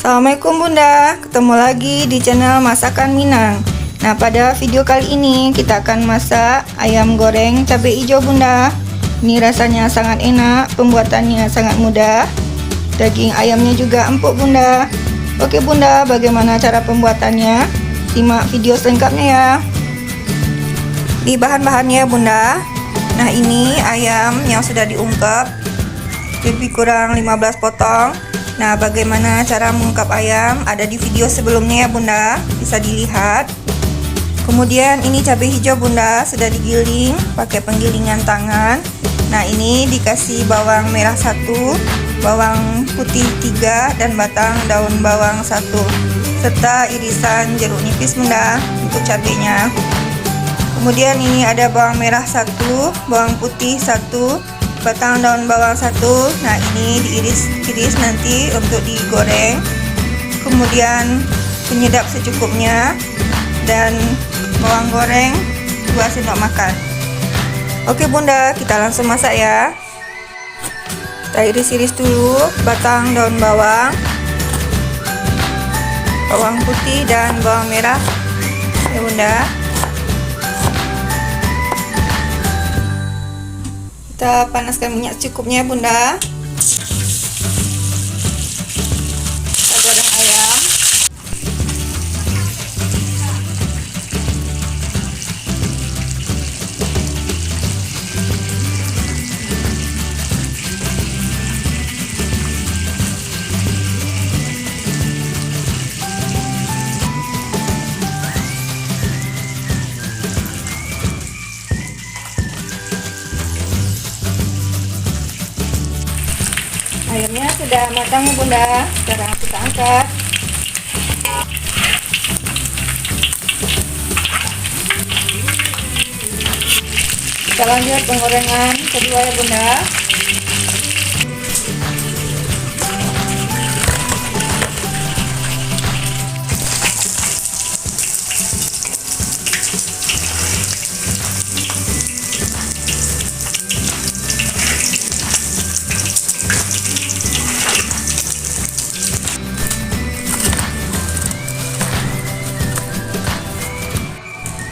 Assalamualaikum Bunda, ketemu lagi di channel Masakan Minang. Nah, pada video kali ini kita akan masak ayam goreng cabai hijau Bunda. Ini rasanya sangat enak, pembuatannya sangat mudah. Daging ayamnya juga empuk Bunda. Oke Bunda, bagaimana cara pembuatannya? Simak video selengkapnya ya. Di bahan-bahannya Bunda. Nah, ini ayam yang sudah diungkep, lebih kurang 15 potong. Nah, bagaimana cara mengungkap ayam ada di video sebelumnya ya Bunda, bisa dilihat. Kemudian ini cabai hijau Bunda, sudah digiling pakai penggilingan tangan. Nah, ini dikasih bawang merah 1, bawang putih 3, dan batang daun bawang 1, serta irisan jeruk nipis Bunda untuk cabainya. Kemudian ini ada bawang merah 1, bawang putih 1, batang daun bawang 1. Nah, ini diiris-iris nanti untuk digoreng. Kemudian penyedap secukupnya dan bawang goreng 2 sendok makan. Oke Bunda, kita langsung masak ya. Kita iris-iris dulu batang daun bawang, bawang putih dan bawang merah ya Bunda. Kita panaskan minyak secukupnya Bunda. Kita goreng ayam. Ayamnya sudah matang ya Bunda, sekarang kita angkat. Kita lanjut penggorengan kedua ya Bunda.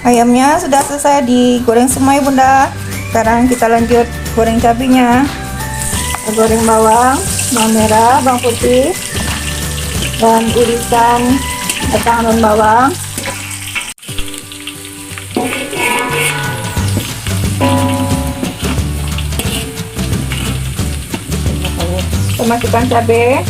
Ayamnya sudah selesai digoreng semua ya Bunda. Sekarang kita lanjut goreng cabenya. Kita goreng bawang merah, bawang putih, dan irisan batang daun bawang. Kita masukkan cabai.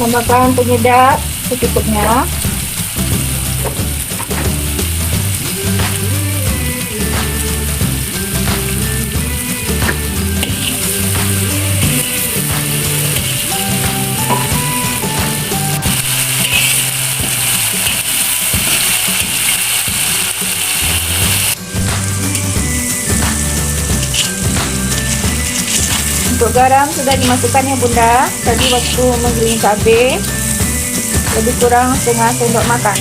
Tambahkan penyedap secukupnya. Untuk garam sudah dimasukkan ya Bunda. Tadi waktu menggiling cabai lebih kurang setengah sendok makan.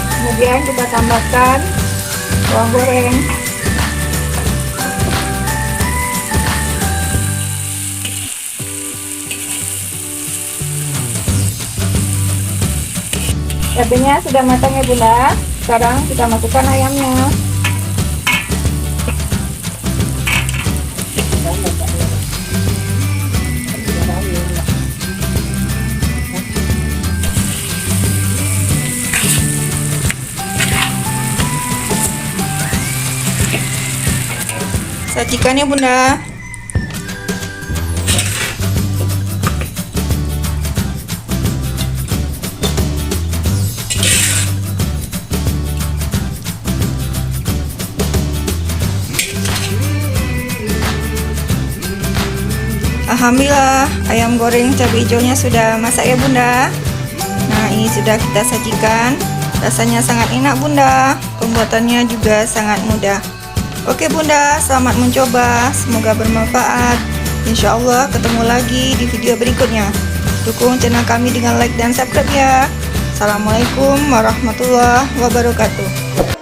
Kemudian kita tambahkan bawang goreng. Cabenya sudah matang ya Bunda. Sekarang kita masukkan ayamnya. Sajikan ya Bunda. Alhamdulillah, ayam goreng cabai hijaunya sudah masak ya Bunda. Nah, ini sudah kita sajikan. Rasanya sangat enak Bunda. Pembuatannya juga sangat mudah. Oke Bunda, selamat mencoba. Semoga bermanfaat. Insya Allah ketemu lagi di video berikutnya. Dukung channel kami dengan like dan subscribe ya. Assalamualaikum warahmatullahi wabarakatuh.